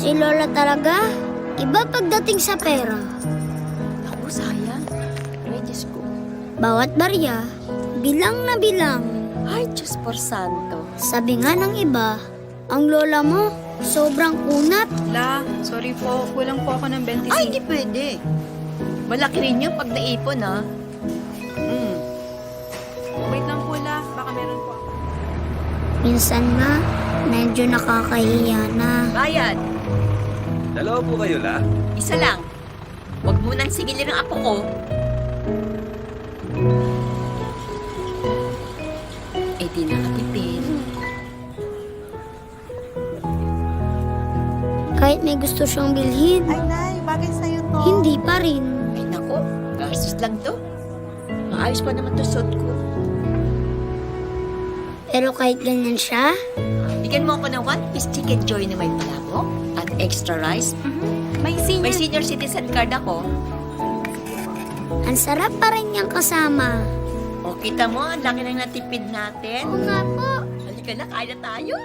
Si Lola talaga, iba pagdating sa pera. Ako, sayang. Ay, Diyos ko. Bawat barya, bilang na bilang. Ay, Diyos por santo. Sabi nga ng iba, ang lola mo, sobrang kunat. La, sorry po. Kulang po ako ng 25. Ay, hindi pwede. Malaki rin yun pag naipon, ha? Wait lang po, La. Baka meron po ako. Minsan nga, medyo nakakahiya na. Bayad. Dalawa po kayo, La? Isa lang. Huwag mo nang sigilin ang apo ko. Eh, di nakatipid. Kahit may gusto siyang bilhin, Ay, Nay, bagay sa'yo to. hindi pa rin. Ay, nako. Gastos lang to. Maayos pa naman to suot ko. Pero kahit ganyan siya, Bigyan mo ako ng 1-piece chicken joy na may palabok at extra rice. May senior. May senior citizen card ako. ang sarap pa rin niyang kasama. O, kita mo, ang laki ng natipid natin. Oo nga po. Halika na, kaya na tayo.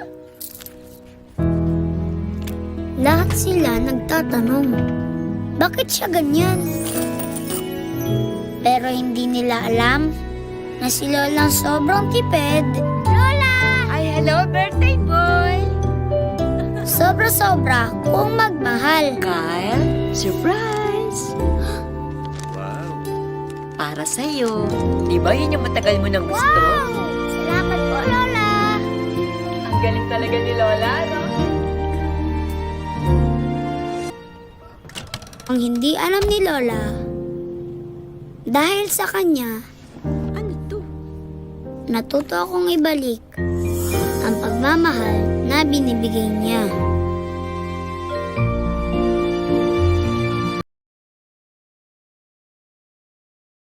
Lahat sila nagtatanong, bakit siya ganyan? Pero hindi nila alam na si Lola sobrang tipid. Lola! Ay, hello, birthday boy! Sobra-sobra kung magmahal. Kyle, surprise! Wow. Para sa'yo. Di ba yun yung matagal mo nang gusto? Salamat po, Lola! Ang galing talaga ni Lola, no? Ang hindi alam ni Lola, dahil sa kanya, Ano to? natuto akong ibalik ang pagmamahal na binibigay niya.